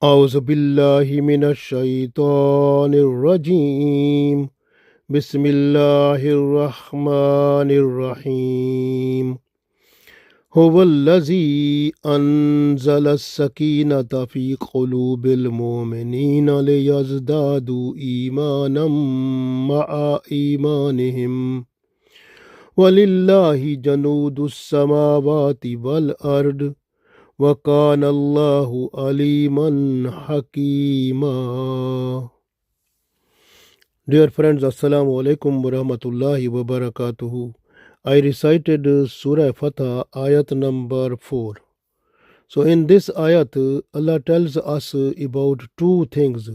أعوذ بالله من الشيطان الرجيم بسم الله الرحمن الرحيم هو الذي أنزل السكينة في قلوب المؤمنين ليزدادوا إيمانا مع إيمانهم ولله جنود السماوات والأرض وَكَانَ اللَّهُ عَلِيمًا حَكِيمًا. Dear friends, Assalamu alaikum wa rahmatullahi wa barakatuhu. I recited Surah Al-Fath Ayat number 4. So in this ayat, Allah tells us about two things.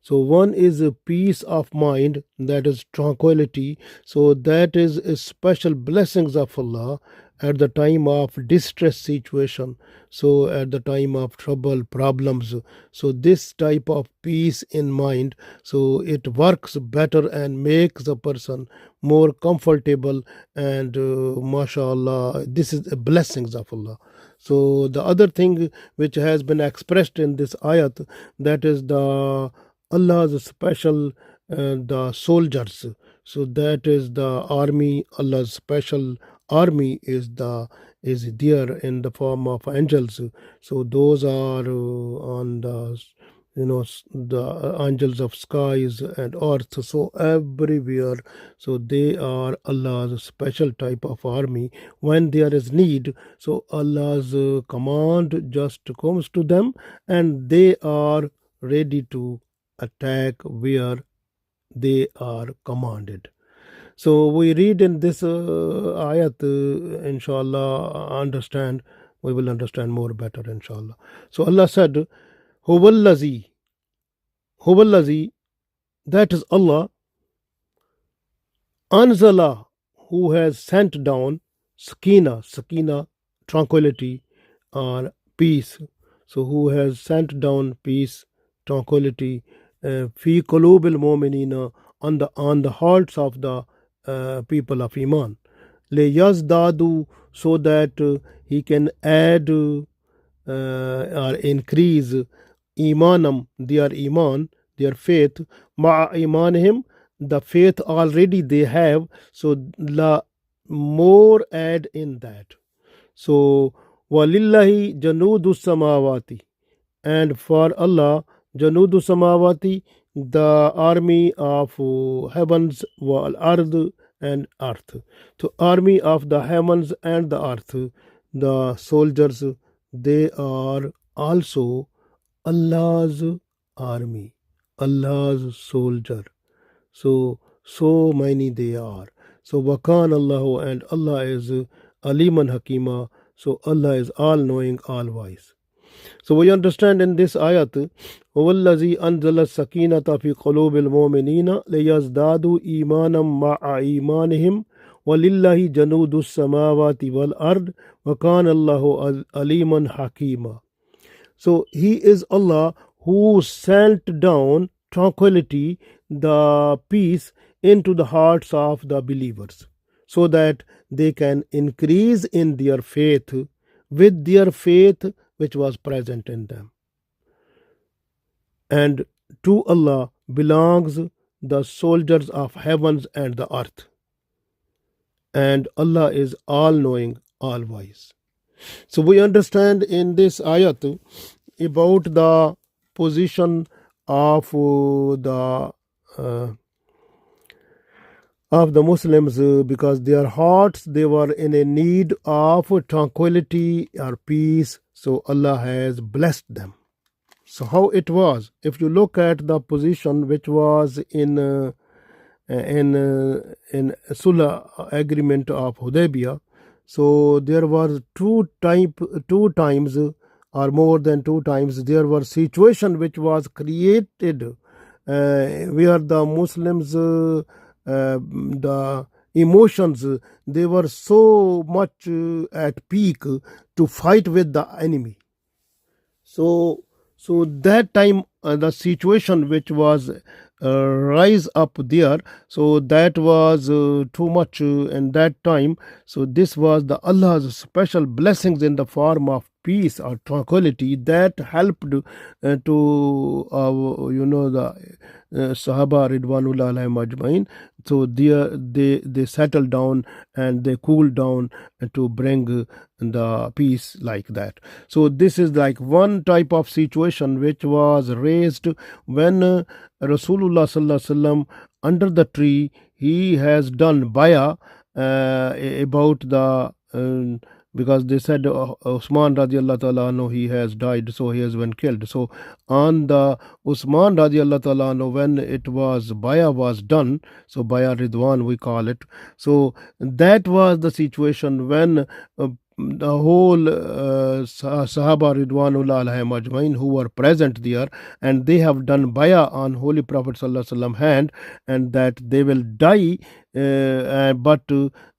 So one is a peace of mind, that is tranquility. So that is a special blessings of Allah at the time of distress situation. So at the time of trouble, problems. So this type of peace in mind, so it works better and makes a person more comfortable and mashallah, this is a blessings of Allah. So the other thing which has been expressed in this ayat, that is the Allah's special the soldiers. So that is the army. Allah's special army is there in the form of angels. So those are on the the angels of skies and earth, so everywhere. So they are Allah's special type of army. When there is need, so Allah's command just comes to them and they are ready to attack where they are commanded. So we read in this ayat, inshallah, we will understand more better, inshallah. So Allah said, Huwallazi, that is Allah, Anzala, who has sent down, Sakina, tranquility or peace. So who has sent down peace, tranquility, fi qulubil mu'minina, on the hearts of the people of Iman. Le yazdadu, so that he can add or increase imanam, their iman, their faith, ma'a imanihim, the faith already they have, so la more add in that. So walillahi janudu samawati, and for Allah janudu samawati, the army of heavens, wal ard, and earth. So army of the heavens and the earth, the soldiers, they are also Allah's army, Allah's soldier. So many they are. So Wakan Allahu, and Allah is Aliman Hakima. So Allah is all knowing, all wise. So we understand in this ayat, وَالَّذِي أَنزَلَ السَّكِينَةَ فِي قُلُوبِ الْمُؤْمِنِينَ لِيَزْدَادُوا إِيمَانًا مَعَ إِيمَانِهِمْ وَلِلَّهِ جَنُودُ السَّمَاوَاتِ وَالْأَرْضِ وَكَانَ اللَّهُ عَلِيمًا حَكِيمًا. So He is Allah who sent down tranquility, the peace, into the hearts of the believers, so that they can increase in their faith with their faith which was present in them. And to Allah belongs the soldiers of heavens and the earth. And Allah is all knowing, all wise. So we understand in this ayat about the position of the Muslims, because their hearts, they were in a need of tranquility or peace. So Allah has blessed them. So how it was, if you look at the position which was in Sulh agreement of Hudaybiya, so there was two times or more than two times there were situation which was created where the Muslims the emotions, they were so much at peak to fight with the enemy. So that time the situation which was rise up there, so that was too much in that time. So this was the Allah's special blessings in the form of peace or tranquility that helped to the Sahaba Ridwanullah alayhim ajmain. So they settled down and they cooled down to bring the peace like that. So this is like one type of situation which was raised when Rasulullah sallallahu alaihi wasallam under the tree, he has done bayah about the because they said Usman radiallahu ta'ala anhu, he has died, so he has been killed. So on the Usman radiallahu ta'ala anhu, when it was bayah was done, so bayah Ridwan we call it, so that was the situation when the whole Sahaba Ridwanullah alayhim ajmain who were present there, and they have done bayah on Holy Prophet sallallahu alaihi wasallam hand, and that they will die, but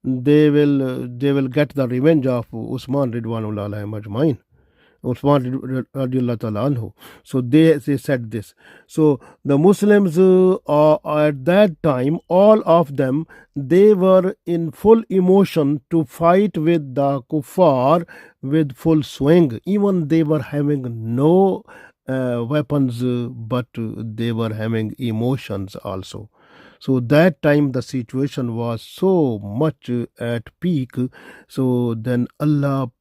they will get the revenge of Usman Ridwanullah alayhim ajmain. Usman radiallahu ta'ala anhu. So they said this. So the Muslims at that time, all of them, they were in full emotion to fight with the kuffar with full swing. Even they were having no weapons, but they were having emotions also. So that time the situation was so much at peak. So then Allah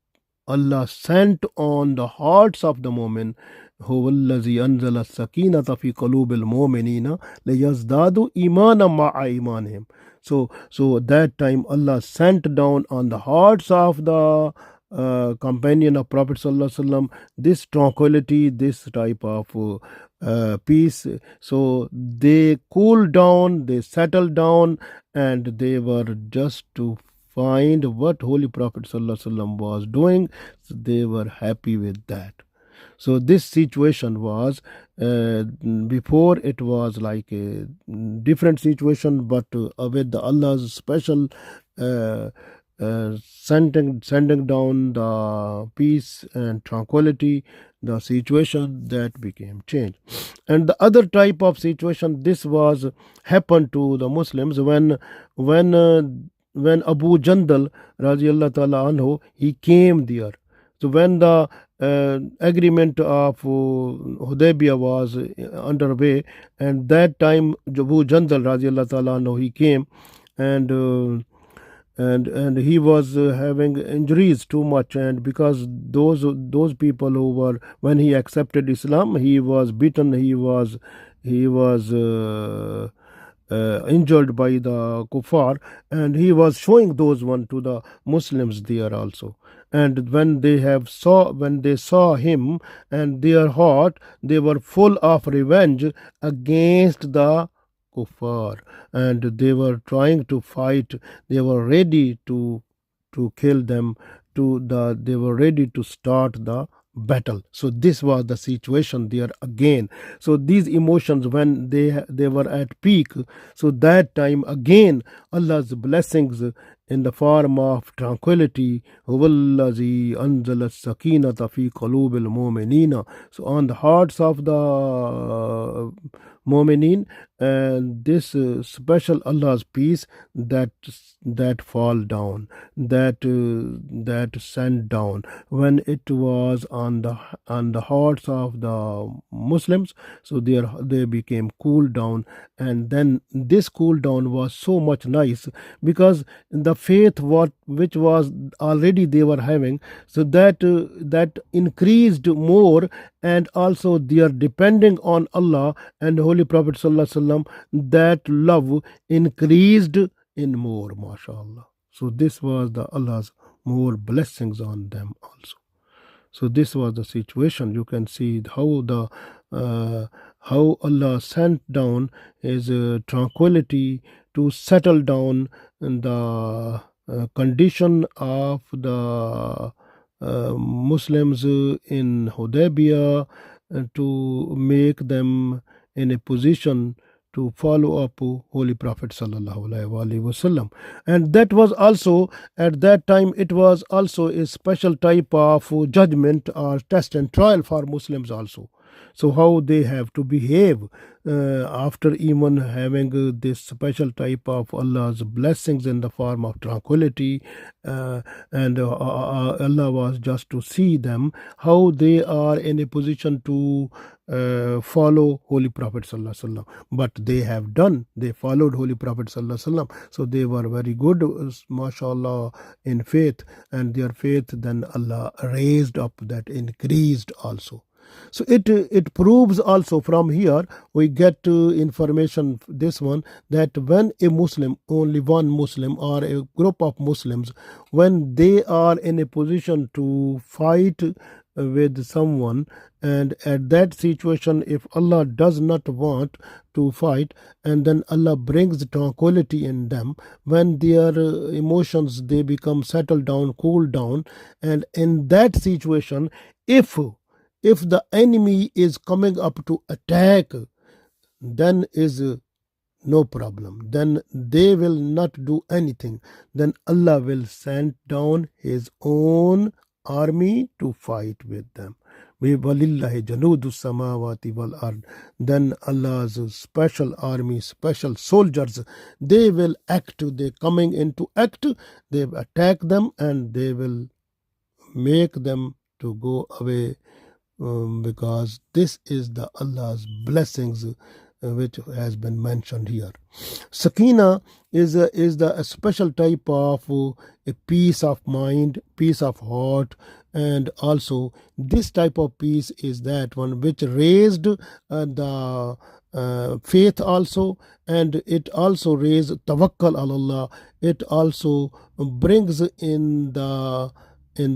sent on the hearts of the mu'min, هو الذي أنزل السكينة في قلوب المؤمنين ليزدادوا إيمانا مع إيمانهم. So that time Allah sent down on the hearts of the companion of Prophet sallallahu alaihi wasallam this tranquility, this type of peace. So they cooled down, they settled down, and they were just to find what Holy Prophet sallallahu alaihi wasallam was doing. So they were happy with that. So this situation was before it was like a different situation, but with Allah's special sending down the peace and tranquility, the situation that became changed. And the other type of situation, this was happened to the Muslims when Abu Jandal radiallahu ta'ala anhu, he came there. So when the agreement of Hudaybiya was underway, and that time Abu Jandal radiallahu ta'ala anhu, he came, and he was having injuries too much, and because those people who were, when he accepted Islam, he was beaten, he was injured by the kuffar, and he was showing those one to the Muslims there also. And when they saw him, and their heart, they were full of revenge against the kuffar, and they were trying to fight, they were ready to kill them, they were ready to start the battle. So this was the situation there again. So these emotions, when they were at peak, so that time again Allah's blessings in the form of tranquility, huwallazi anzala sakinata fi qulubil mu'minina, so on the hearts of the mu'minin, and this special Allah's peace that fall down, that sent down when it was on the hearts of the Muslims. So they became cooled down, and then this cool down was so much nice, because the faith which was already they were having, so that increased more, and also they are depending on Allah and Holy Prophet sallallahu alaihi wasallam, that love increased in more, mashallah. So this was the Allah's more blessings on them also. So this was the situation. You can see how Allah sent down His tranquility to settle down the condition of the Muslims in Hudaybiya, to make them in a position to follow up Holy Prophet sallallahu alaihi wasallam. And that was also, at that time, it was also a special type of judgment or test and trial for Muslims also. So how they have to behave after even having this special type of Allah's blessings in the form of tranquility, and Allah was just to see them how they are in a position to follow Holy Prophet Sallallahu Alaihi Wasallam. But they followed Holy Prophet Sallallahu Alaihi Wasallam, so they were very good, mashallah, in faith, and their faith then Allah raised up, that increased also. So it proves also from here we get information, this one, that when a Muslim, only one Muslim or a group of Muslims, when they are in a position to fight with someone, and at that situation if Allah does not want to fight, and then Allah brings tranquility in them, when their emotions, they become settled down, cool down, and in that situation, if the enemy is coming up to attack, then is no problem, then they will not do anything, then Allah will send down his own army to fight with them. وَلِلَّهِ جَنُودُ السَّمَاوَاتِ وَالْأَرْضِ. Then Allah's special army, special soldiers, they will act, they coming into act, they attack them, and they will make them to go away, because this is the Allah's blessings which has been mentioned here. Sakina is the special type of a peace of mind, peace of heart, and also this type of peace is that one which raised the faith also, and it also raised tawakkal ala Allah. It also brings in the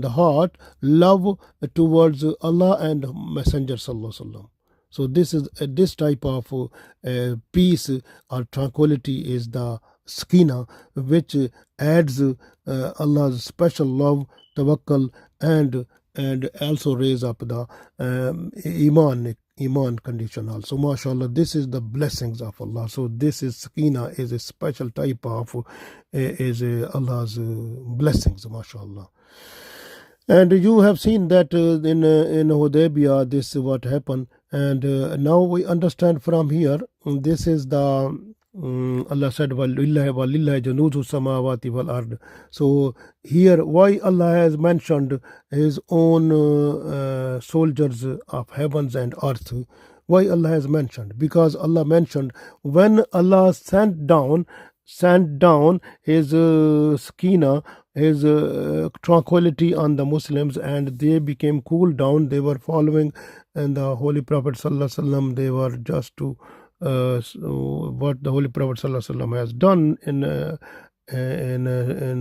heart love towards Allah and Messenger Sallallahu Alaihi Wasallam. So this type of peace or tranquility is the sakina, which adds Allah's special love, tawakkal, and also raise up the iman condition also. MashaAllah, this is the blessings of Allah. So this is sakina, is a special type of Allah's blessings, MashaAllah. And you have seen that in Hudaybiya, this is what happened. And now we understand from here, this is the Allah said, وَلِلَّهِ جَنُودُ السَّمَاوَاتِ وَالْأَرْضِ. So here, why Allah has mentioned his own soldiers of heavens and earth? Why Allah has mentioned? Because Allah mentioned when Allah sent down his sakina, his tranquility on the Muslims, and they became cool down, they were following and the Holy Prophet Sallallahu Alaihi Wasallam, they were just to what the Holy Prophet Sallallahu Alaihi Wasallam has done in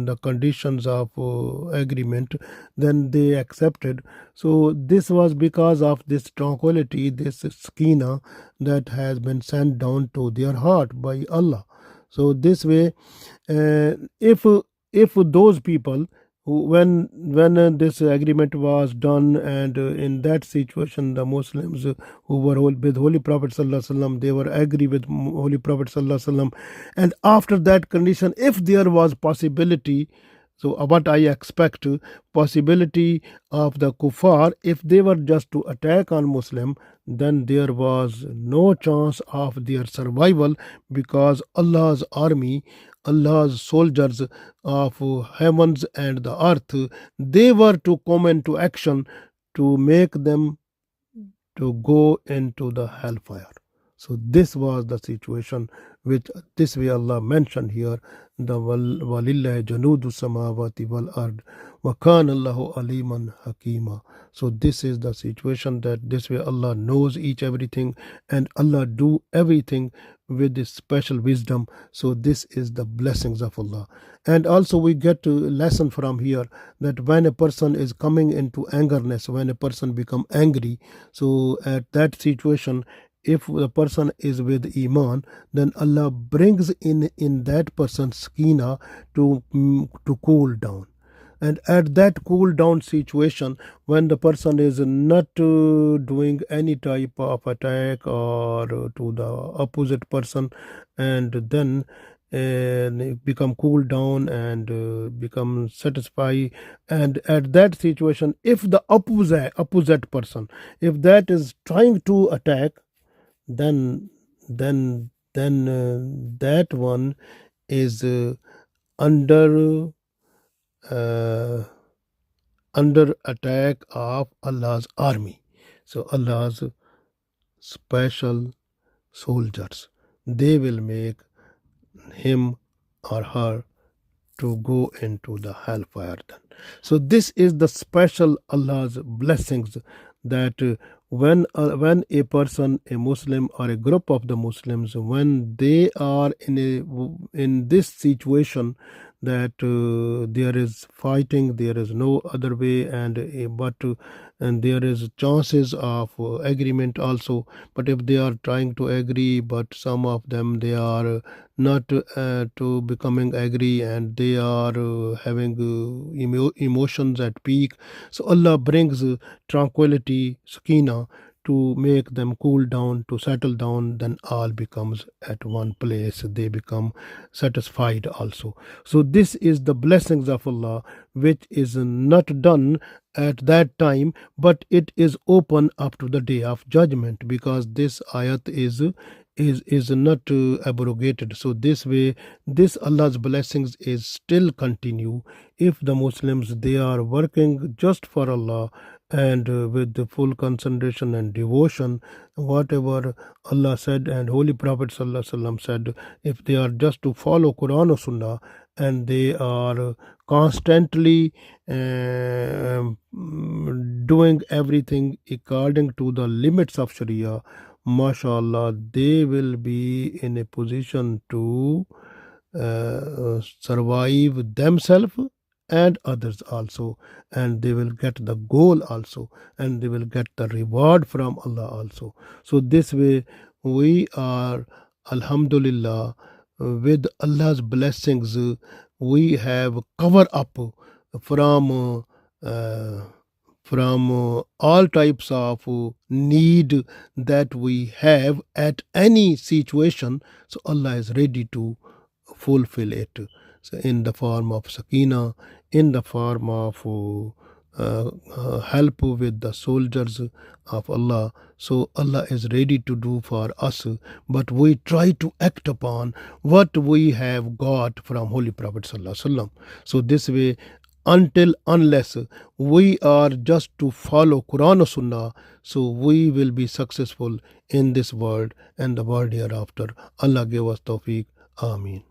the conditions of agreement, then they accepted. So this was because of this tranquility, this sakina that has been sent down to their heart by Allah. So this way, if those people who, when this agreement was done, and in that situation the Muslims who were with Holy Prophet Sallallahu Alaihi Wasallam, they were agree with Holy Prophet Sallallahu Alaihi Wasallam, and after that condition, if there was possibility, so what I expect, possibility of the kuffar, if they were just to attack on Muslim, then there was no chance of their survival, because Allah's army, Allah's soldiers of heavens and the earth, they were to come into action to make them to go into the hellfire. So this was the situation which this way Allah mentioned here, the وَلِلَّهِ جَنُودُ السَّمَاوَاتِ وَالْأَرْضِ وَكَانَ اللَّهُ عَلِيمًا حَكِيمًا. So this is the situation, that this way Allah knows everything, and Allah do everything with this special wisdom. So this is the blessings of Allah. And also we get a lesson from here, that when a person is coming into angerness, when a person become angry, so at that situation, if the person is with iman, then Allah brings in that person's sakina to cool down. And at that cool down situation, when the person is not doing any type of attack or to the opposite person, and then become cool down and become satisfied. And at that situation, if the opposite person, if that is trying to attack, then that one is under uh, under attack of Allah's army. So Allah's special soldiers, they will make him or her to go into the hellfire then. So this is the special Allah's blessings, that when a person, a Muslim or a group of the Muslims, when they are in this situation, that there is fighting, there is no other way, and there is chances of agreement also. But if they are trying to agree, but some of them, they are not to becoming agree, and they are having emotions at peak, so Allah brings tranquility, sakina, to make them cool down, to settle down. Then all becomes at one place, they become satisfied also. So this is the blessings of Allah, which is not done at that time, but it is open up to the day of judgment, because this ayat is not abrogated. So this way, this Allah's blessings is still continue if the Muslims, they are working just for Allah, and with the full concentration and devotion, whatever Allah said and Holy Prophet Sallallahu Alaihi Wasallam said, if they are just to follow Quran or Sunnah, and they are constantly doing everything according to the limits of Sharia, mashallah, they will be in a position to survive themselves and others also, and they will get the goal also, and they will get the reward from Allah also. So this way, we are, alhamdulillah, with Allah's blessings, we have cover up from all types of need that we have at any situation. So Allah is ready to fulfill it, so in the form of sakina, in the form of help with the soldiers of Allah. So Allah is ready to do for us, but we try to act upon what we have got from Holy Prophet Sallallahu Alaihi Wasallam. So this way, unless we are just to follow Quran or Sunnah, so we will be successful in this world and the world hereafter. Allah give us tawfiq. Ameen.